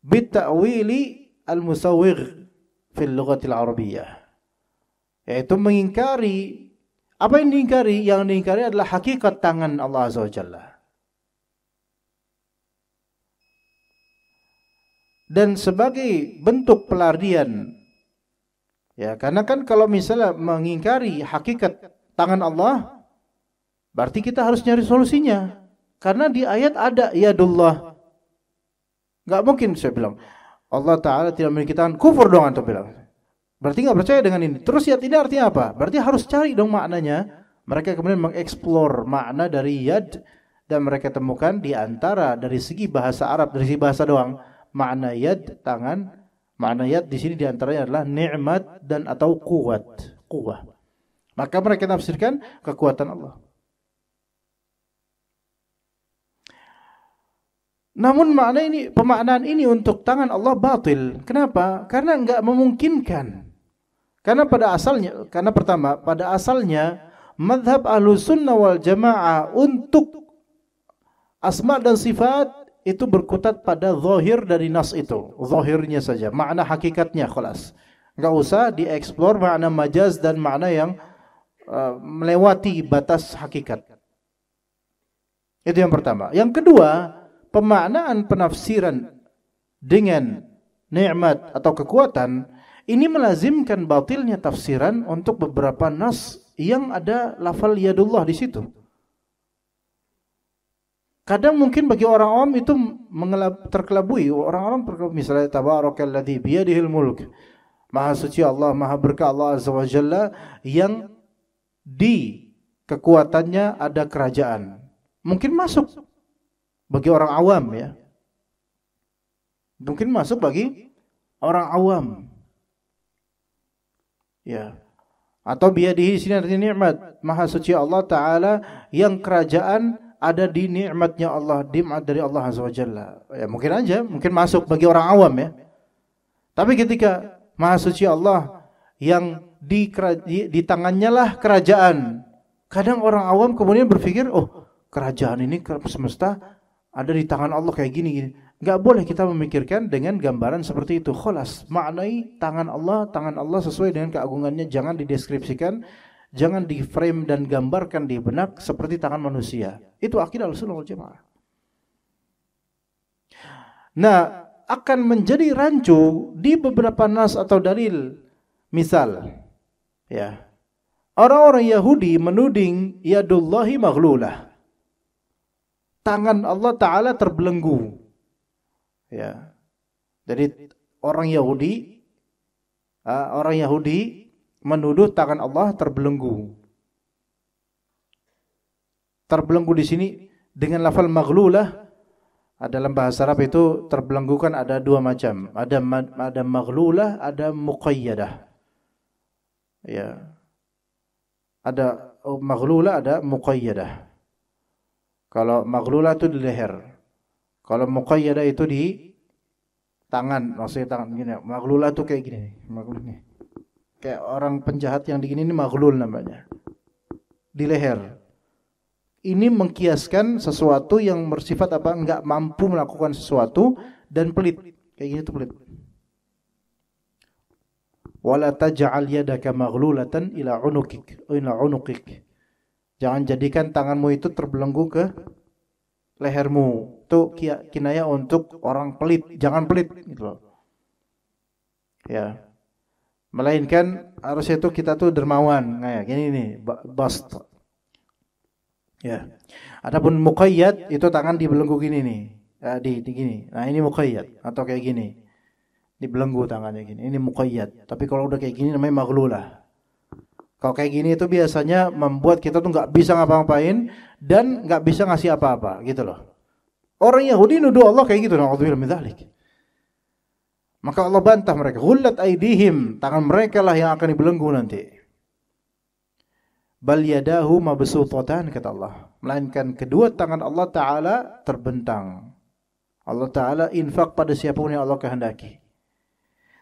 Speaker 2: bit-ta'wili al-musawwigh fil lughatil arabiyyah. Yaitu mengingkari apa yang diingkari? Yang diingkari adalah hakikat tangan Allah Azza wa Jalla. Dan sebagai bentuk pelarian, ya, karena kan kalau misalnya mengingkari hakikat tangan Allah, berarti kita harus nyari solusinya. Karena di ayat ada yadullah. Enggak mungkin saya bilang Allah Ta'ala tidak memiliki tangan, kufur dong antum bilang. Berarti enggak percaya dengan ini. Terus yad ini artinya apa? Berarti harus cari dong maknanya. Mereka kemudian mengeksplor makna dari yad, dan mereka temukan di antara dari segi bahasa Arab, dari segi bahasa doang, makna yad tangan. Makna yad di sini diantaranya adalah nikmat dan atau kuwah. Maka mereka tafsirkan kekuatan Allah. Namun pemaknaan ini untuk tangan Allah batil. Kenapa? Karena enggak memungkinkan. Karena pada asalnya mazhab Ahlussunnah wal Jamaah untuk asma dan sifat itu berkutat pada zahir dari nas itu, zahirnya saja, makna hakikatnya khalas. Enggak usah dieksplor makna majaz dan makna yang melewati batas hakikat. Itu yang pertama. Yang kedua, pemaknaan penafsiran dengan nikmat atau kekuatan ini melazimkan batilnya tafsiran untuk beberapa nas yang ada lafal yadullah di situ. Kadang mungkin bagi orang awam itu terkelabui. Orang-orang misalnya tabarakalladzi biyadihil mulk. Maha suci Allah, maha berkah Allah Azza wa Jalla, yang di kekuatannya ada kerajaan. Mungkin masuk bagi orang awam, ya. Mungkin masuk bagi orang awam. Ya. Atau biyadihi sini artinya nikmat. Maha suci Allah Ta'ala yang kerajaan ada di nikmatnya Allah, nikmat dari Allah Azza wa Jalla. Ya, mungkin masuk bagi orang awam, ya. Tapi ketika Maha suci Allah yang di tangannya lah kerajaan, kadang orang awam kemudian berpikir, oh, kerajaan ini semesta ada di tangan Allah kayak gini. Enggak boleh kita memikirkan dengan gambaran seperti itu. Khalas, maknai tangan Allah sesuai dengan keagungannya, jangan dideskripsikan, jangan di-frame dan gambarkan di benak seperti tangan manusia. Itu akidah Ahlussunnah wal Jamaah. Nah, akan menjadi rancu di beberapa nas atau dalil. Misal, ya, orang-orang Yahudi menuding yadullahi maghlulah. Tangan Allah Ta'ala terbelenggu. Ya. Jadi orang Yahudi menuduh tangan Allah terbelenggu. Terbelenggu di sini dengan lafal maghlulah. Dalam bahasa Arab itu terbelenggu kan ada dua macam. Ada maghlulah, ada muqayyadah. Ya. Ada maghlulah, ada muqayyadah. Kalau maghlulah itu di leher. Kalau muqayyadah itu di tangan, maksudnya tangan gini. Maghlulah itu kayak gini, maghlulnya. Kayak orang penjahat yang di gini ini maghlul namanya. Di leher. Ini mengkiaskan sesuatu yang bersifat apa? Enggak mampu melakukan sesuatu dan pelit. Kayak gini tuh pelit. Wala taj'al yadaka maghlulatan ila unuqik. Jangan jadikan tanganmu itu terbelenggu ke lehermu. Itu kinaya untuk orang pelit. Jangan pelit gitu loh. Ya. Melainkan harusnya itu kita tuh dermawan. Kayak gini nih, bast. Ya. Adapun muqayyad itu tangan dibelenggu gini nih. Di gini. Nah, ini muqayyad atau kayak gini. Dibelenggu tangannya gini. Ini muqayyad. Tapi kalau udah kayak gini namanya maghlulah. Kalau kayak gini itu biasanya membuat kita tuh nggak bisa ngapa-ngapain dan nggak bisa ngasih apa-apa, gitu loh. Orang Yahudi nuduh Allah kayak gitu, na'udzubillah min dzalik. Maka Allah bantah mereka, ghullat aydihim, tangan mereka lah yang akan dibelenggu nanti. Bal yadahu mabsutatan, kata Allah. Melainkan kedua tangan Allah Ta'ala terbentang. Allah Ta'ala infak pada siapapun yang Allah kehendaki.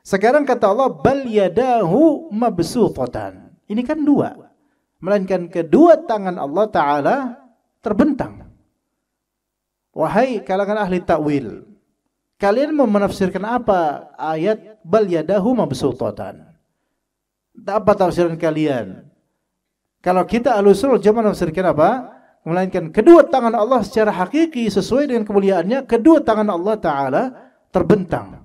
Speaker 2: Sekarang kata Allah, bal yadahu mabsutatan. Ini kan dua. Melainkan kedua tangan Allah Ta'ala terbentang. Wahai kalangan ahli ta'wil, kalian mau menafsirkan apa ayat bal yadahu mabsutatan? Apa tafsiran kalian? Kalau kita Ahlussunnah jangan menafsirkan apa? Melainkan kedua tangan Allah secara hakiki sesuai dengan kemuliaannya, kedua tangan Allah Ta'ala terbentang.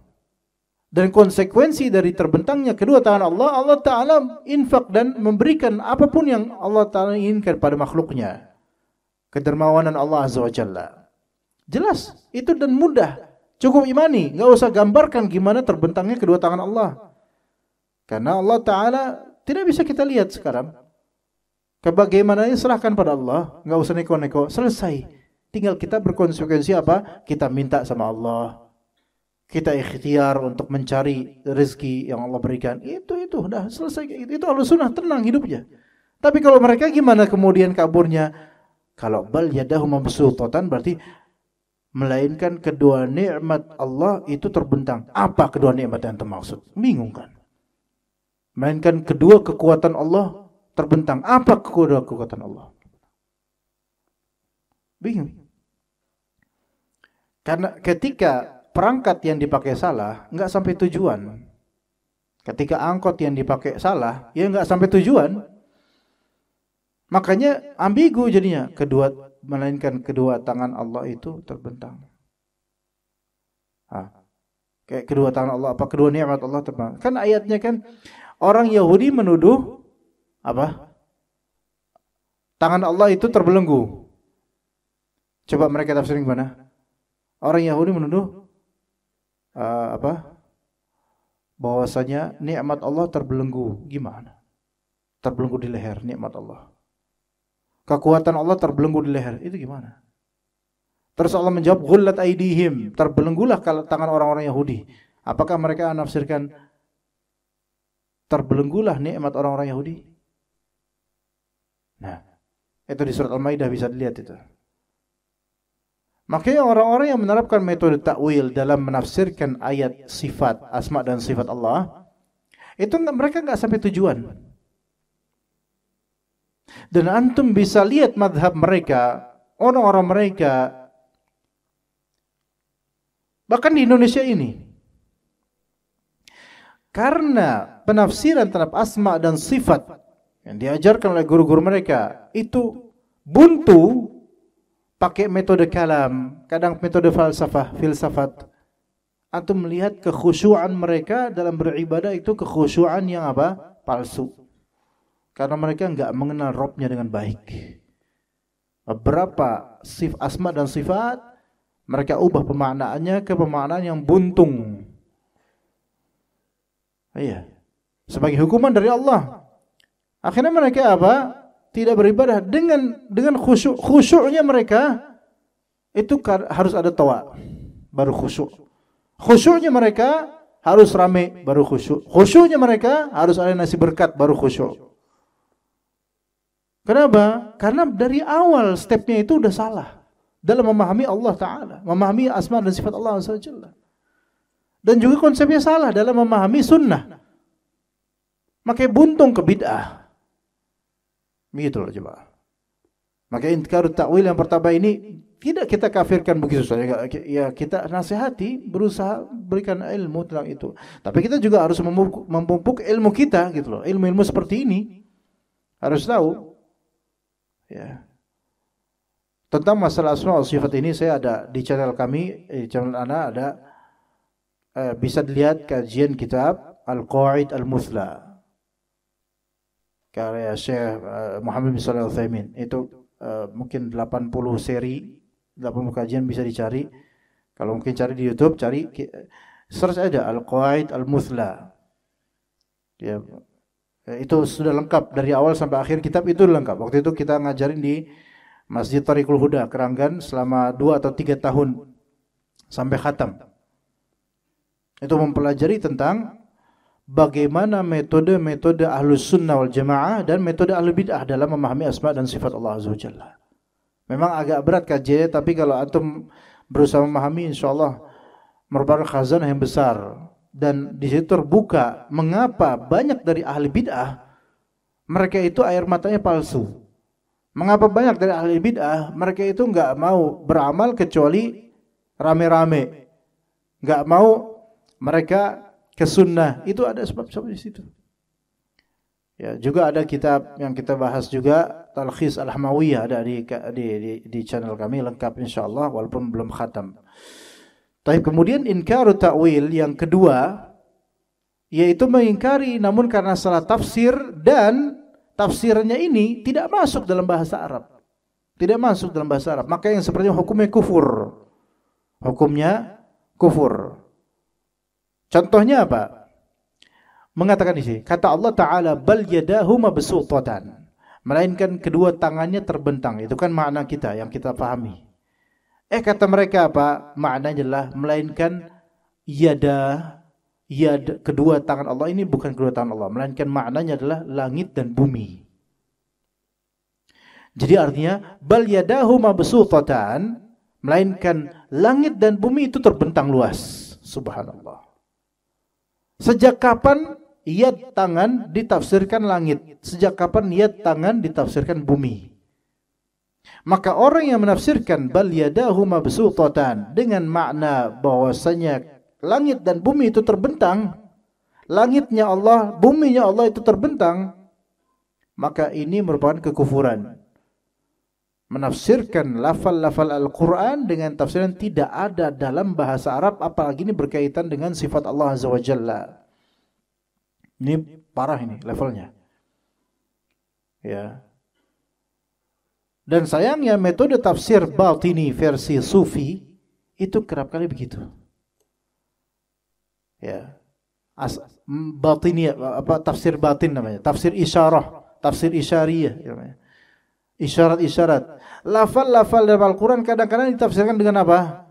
Speaker 2: Dan konsekuensi dari terbentangnya kedua tangan Allah, Allah Ta'ala infak dan memberikan apapun yang Allah Ta'ala inginkan pada makhluknya. Kedermawanan Allah Azza wa Jalla. Jelas, itu dan mudah. Cukup imani, nggak usah gambarkan gimana terbentangnya kedua tangan Allah. Karena Allah Ta'ala tidak bisa kita lihat sekarang. Bagaimana serahkan pada Allah, nggak usah neko-neko, selesai. Tinggal kita berkonsekuensi apa? Kita minta sama Allah. Kita ikhtiar untuk mencari rezeki yang Allah berikan. Itu udah selesai. Itu Ahlussunnah tenang hidupnya. Tapi kalau mereka gimana kemudian kaburnya? Kalau bal yadahu mabsutatan berarti melainkan kedua nikmat Allah itu terbentang. Apa kedua nikmat yang termaksud? Bingung kan? Melainkan kedua kekuatan Allah terbentang. Apa kedua kekuatan Allah? Bingung. Karena ketika perangkat yang dipakai salah, nggak sampai tujuan. Ketika angkot yang dipakai salah, ya nggak sampai tujuan. Makanya ambigu jadinya. Melainkan kedua tangan Allah itu terbentang. Kayak kedua tangan Allah, apa kedua nikmat Allah terbentang. Kan ayatnya kan orang Yahudi menuduh apa? Tangan Allah itu terbelenggu. Coba mereka tafsirin gimana? Orang Yahudi menuduh bahwasanya nikmat Allah terbelenggu. Gimana? Terbelenggu di leher nikmat Allah. Kekuatan Allah terbelenggu di leher. Itu gimana? Terus Allah menjawab, ghullat aydihim, terbelenggulah tangan orang-orang Yahudi. Apakah mereka menafsirkan terbelenggulah nikmat orang-orang Yahudi? Nah, itu di surat Al-Maidah bisa dilihat itu. Makanya orang-orang yang menerapkan metode takwil dalam menafsirkan ayat sifat, asma dan sifat Allah, itu mereka nggak sampai tujuan. Dan antum bisa lihat madhab mereka, orang-orang mereka, bahkan di Indonesia ini. Karena penafsiran terhadap asma dan sifat yang diajarkan oleh guru-guru mereka itu buntu, pakai metode kalam, kadang metode filsafat. Antum melihat kekhusyuan mereka dalam beribadah itu kekhusyuan yang apa? Palsu. Karena mereka enggak mengenal Rabbnya dengan baik. Beberapa asma dan sifat mereka ubah pemaknaannya ke pemaknaan yang buntung. Iya. Sebagai hukuman dari Allah. Akhirnya mereka apa? Tidak beribadah dengan khusyuk. Khusyuknya mereka itu harus ada tawa baru khusyuk. Khusyuknya mereka harus rame baru khusyuk. Khusyuknya mereka harus ada nasi berkat baru khusyuk. Kenapa? Karena dari awal stepnya itu udah salah. dalam memahami Allah Ta'ala, memahami asma dan sifat Allah Azza wa Jalla. Dan juga konsepnya salah dalam memahami sunnah. Makanya buntung ke bid'ah. Begitu loh coba. Maka inkarut ta'wil yang pertama ini tidak kita kafirkan begitu saja. Ya kita nasihati, berusaha berikan ilmu tentang itu. Tapi kita juga harus memupuk ilmu kita gitu loh. Ilmu-ilmu seperti ini harus tahu. Ya. Tentang masalah asma wa sifat ini saya ada di channel kami, di channel Ana ada bisa dilihat kajian kitab Al-Qawaid Al-Muthla karya Syekh Muhammad bin Shalih Al-Utsaimin. Itu mungkin 80 seri, 80 kajian bisa dicari. Kalau mungkin cari di YouTube, cari search aja Al-Qawaid Al-Muthla. Ya, itu sudah lengkap dari awal sampai akhir kitab itu lengkap. Waktu itu kita ngajarin di Masjid Thariqul Huda Keranggan selama 2 atau 3 tahun sampai khatam. Itu mempelajari tentang bagaimana metode-metode Ahlus Sunnah wal Jamaah dan metode Ahlul Bid'ah dalam memahami asma dan sifat Allah Azza wa Jalla. Memang agak berat kajiannya, tapi kalau antum berusaha memahami, insyaallah merupakan khazanah yang besar. Dan di situ terbuka mengapa banyak dari ahli bid'ah mereka itu air matanya palsu. Mengapa banyak dari ahli bid'ah mereka itu enggak mau beramal kecuali rame-rame. Enggak mau mereka ke sunnah. Itu ada sebab-sebab di situ. Ya, juga ada kitab yang kita bahas juga, Talkhis Al-Hamawiyah, ada di channel kami lengkap insyaallah walaupun belum khatam. Tapi kemudian inkaru ta'wil yang kedua yaitu mengingkari namun karena salah tafsir dan tafsirnya ini tidak masuk dalam bahasa Arab. Tidak masuk dalam bahasa Arab. Maka yang sepertinya hukumnya kufur. Hukumnya kufur. Contohnya apa? Mengatakan di sini, kata Allah Ta'ala, bal yadahu mabsuutatan. Melainkan kedua tangannya terbentang. Itu kan makna kita yang kita pahami. Kata mereka apa? Maknanya adalah melainkan kedua tangan Allah ini bukan kedua tangan Allah, melainkan maknanya adalah langit dan bumi. Jadi artinya bal yadahu mabsuutatan, melainkan langit dan bumi itu terbentang luas. Subhanallah. Sejak kapan yad tangan ditafsirkan langit? Sejak kapan yad tangan ditafsirkan bumi? Maka orang yang menafsirkan bal yadahu mabsuutatan dengan makna bahwasanya langit dan bumi itu terbentang, langitnya Allah, buminya Allah itu terbentang, maka ini merupakan kekufuran. Menafsirkan lafal-lafal Al-Quran dengan tafsiran tidak ada dalam bahasa Arab, apalagi ini berkaitan dengan sifat Allah Azza wa Jalla. Ini parah ini levelnya. Ya. Dan sayangnya metode tafsir batini versi sufi itu kerap kali begitu. Ya. Batini apa tafsir batin namanya, tafsir isyarah, tafsir isyariyah namanya. Isyarat-isyarat. Lafal-lafal dalam Al-Qur'an kadang-kadang ditafsirkan dengan apa?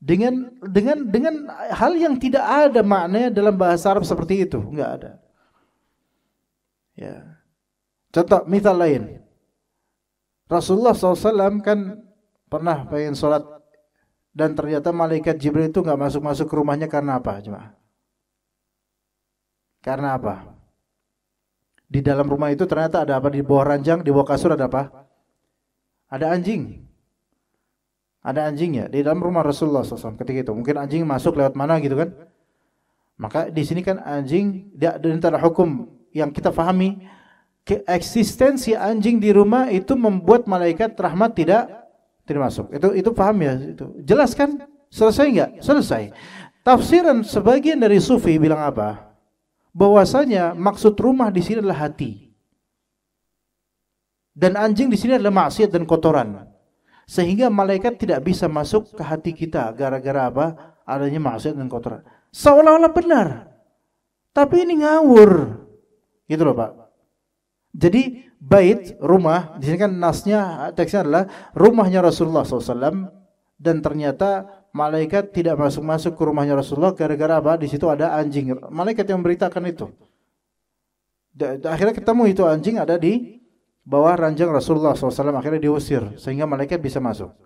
Speaker 2: Dengan hal yang tidak ada maknanya dalam bahasa Arab seperti itu, enggak ada. Ya. Contoh misal lain. Rasulullah SAW kan pernah pengen sholat dan ternyata malaikat Jibril itu nggak masuk-masuk ke rumahnya karena apa, jemaah? Karena apa? Di dalam rumah itu ternyata ada apa? Di bawah ranjang, di bawah kasur ada apa? Ada anjing. Ada anjingnya di dalam rumah Rasulullah SAW ketika itu. Mungkin anjing masuk lewat mana gitu kan? Maka di sini kan anjing di antara hukum yang kita pahami, eksistensi anjing di rumah itu membuat malaikat rahmat tidak masuk. Itu paham ya? Itu jelas kan? Selesai enggak? Selesai. Tafsiran sebagian dari sufi bilang apa? Bahwasanya maksud rumah di sini adalah hati. Dan anjing di sini adalah maksiat dan kotoran. Sehingga malaikat tidak bisa masuk ke hati kita gara-gara apa? Adanya maksiat dan kotoran. Seolah-olah benar. Tapi ini ngawur. Gitu loh, Pak. Jadi bait, rumah, di sini kan nasnya, teksnya adalah rumahnya Rasulullah SAW, dan ternyata malaikat tidak masuk-masuk ke rumahnya Rasulullah gara-gara apa? Di situ ada anjing. Malaikat yang memberitakan itu. Akhirnya ketemu itu anjing ada di bawah ranjang Rasulullah SAW, akhirnya diusir sehingga malaikat bisa masuk.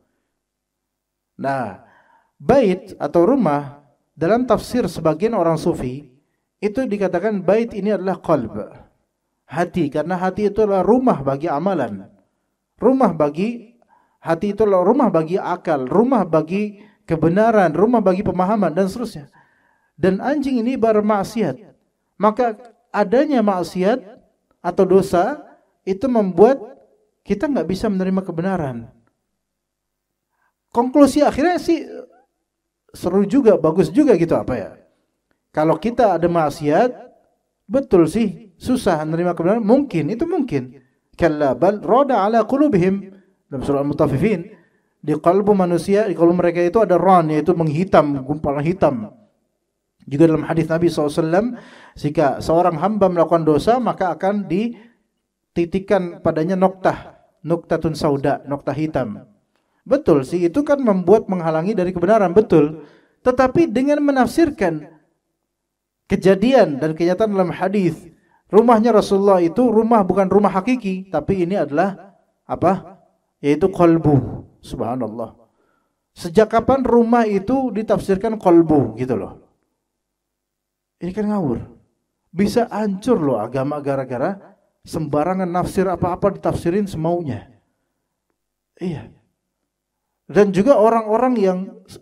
Speaker 2: Nah, bait atau rumah dalam tafsir sebagian orang sufi itu dikatakan bait ini adalah qalb, hati, karena hati itu adalah rumah bagi amalan. Rumah bagi hati itu adalah rumah bagi akal, rumah bagi kebenaran, rumah bagi pemahaman dan seterusnya. Dan anjing ini bermaksiat. Maka adanya maksiat atau dosa itu membuat kita nggak bisa menerima kebenaran. Konklusi akhirnya sih seru juga, bagus juga gitu apa ya. Kalau kita ada maksiat, betul sih susah menerima kebenaran. Mungkin, itu mungkin. Kalla bal rada ala qulubihim. Dalam surah Al-Mutaffifin, di kalbu manusia, di kalbu mereka itu ada ran, yaitu menghitam, gumpalan hitam. Juga dalam hadis Nabi SAW, jika seorang hamba melakukan dosa, maka akan dititikkan padanya noktatun sauda, noktah hitam. Betul sih, itu kan membuat menghalangi dari kebenaran, betul. Tetapi dengan menafsirkan kejadian dan kenyataan dalam hadis, rumahnya Rasulullah itu rumah bukan rumah hakiki, tapi ini adalah apa? Yaitu qalbu. Subhanallah. Sejak kapan rumah itu ditafsirkan qalbu gitu loh? Ini kan ngawur. Bisa hancur loh agama gara-gara sembarangan nafsir apa-apa ditafsirin semaunya. Iya. Dan juga orang-orang yang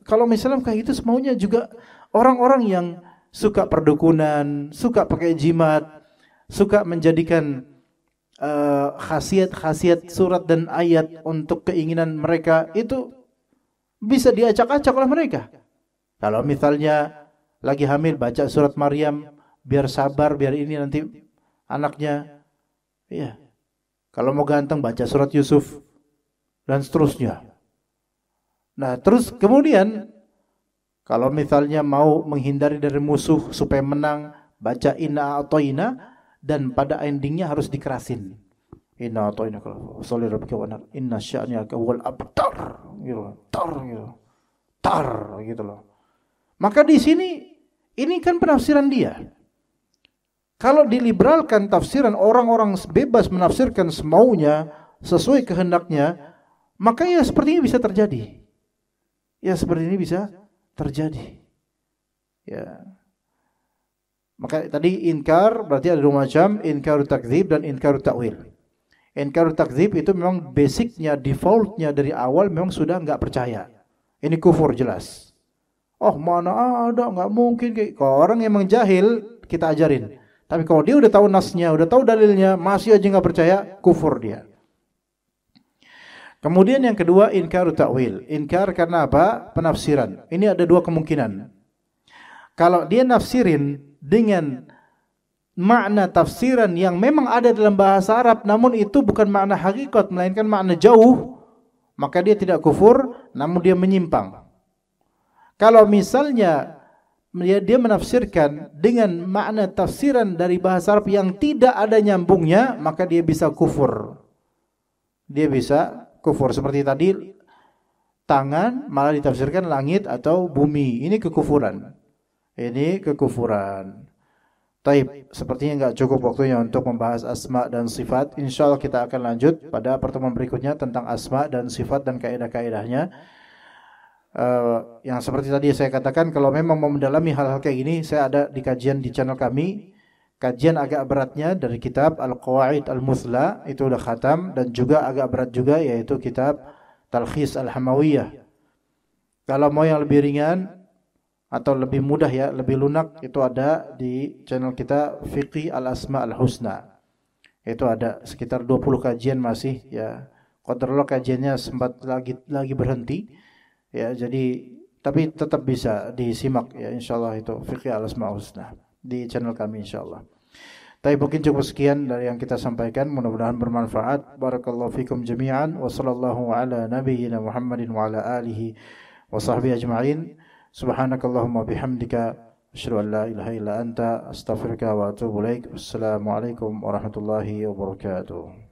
Speaker 2: kalau misalnya kayak gitu semaunya, juga orang-orang yang suka perdukunan, suka pakai jimat, suka menjadikan khasiat-khasiat surat dan ayat untuk keinginan mereka, itu bisa diacak-acak oleh mereka. Kalau misalnya lagi hamil baca surat Maryam, biar sabar, biar ini nanti anaknya. Iya. Kalau mau ganteng baca surat Yusuf dan seterusnya. Nah, terus kemudian kalau misalnya mau menghindari dari musuh supaya menang, baca inna a'tayna, dan pada endingnya harus dikerasin. Inna a'tayna sholli rabbika wanar. Inna sya'naka wal abtar. Gitu. Tar gitu loh. Maka di sini ini kan penafsiran dia. Kalau diliberalkan tafsiran, orang-orang bebas menafsirkan semaunya sesuai kehendaknya, maka ya seperti ini bisa terjadi. Ya seperti ini bisa terjadi. Ya. Maka tadi inkar berarti ada dua macam, inkar takdzib dan inkar ta'wil. Inkar takdzib itu memang basicnya, defaultnya dari awal memang sudah enggak percaya. Ini kufur jelas. Oh mana ada, enggak mungkin. Kalau orang yang memang jahil kita ajarin. Tapi kalau dia udah tahu nasnya, udah tahu dalilnya, masih aja enggak percaya, kufur dia. Kemudian yang kedua inkar ta'wil. Inkar karena apa? Penafsiran. Ini ada dua kemungkinan. Kalau dia nafsirin dengan makna tafsiran yang memang ada dalam bahasa Arab, namun itu bukan makna hakikat melainkan makna jauh, maka dia tidak kufur, namun dia menyimpang. Kalau misalnya dia menafsirkan dengan makna tafsiran dari bahasa Arab yang tidak ada nyambungnya, maka dia bisa kufur. Dia bisa kufur. Seperti tadi, tangan malah ditafsirkan langit atau bumi. Ini kekufuran. Ini kekufuran. Taib, sepertinya enggak cukup waktunya untuk membahas asma dan sifat. Insyaallah kita akan lanjut pada pertemuan berikutnya tentang asma dan sifat dan kaidah-kaidahnya. Yang seperti tadi saya katakan, kalau memang mau mendalami hal-hal kayak gini, saya ada di kajian di channel kami. Kajian agak beratnya dari kitab Al-Qawaid Al-Muthla, itu udah khatam, dan juga agak berat juga yaitu kitab Talkhis Al-Hamawiyah. Kalau mau yang lebih ringan atau lebih mudah ya, lebih lunak, itu ada di channel kita Fiqih Al-Asma Al-Husna. Itu ada sekitar 20 kajian masih ya. Qadarullah kajiannya sempat lagi berhenti. Ya, jadi tapi tetap bisa disimak ya, insyaallah itu Fiqih Al-Asma Al-Husna di channel kami insyaallah. Tapi mungkin cukup sekian dari yang kita sampaikan, mudah-mudahan bermanfaat. Barakallahu fikum jami'an wa sallallahu ala nabiyyina Muhammadin wa ala alihi wa sahbihi ajma'in. Subhanakallahumma bihamdika asyhadu an la ilaha illa anta astaghfiruka wa atubu ilaik. Wassalamualaikum warahmatullahi wabarakatuh.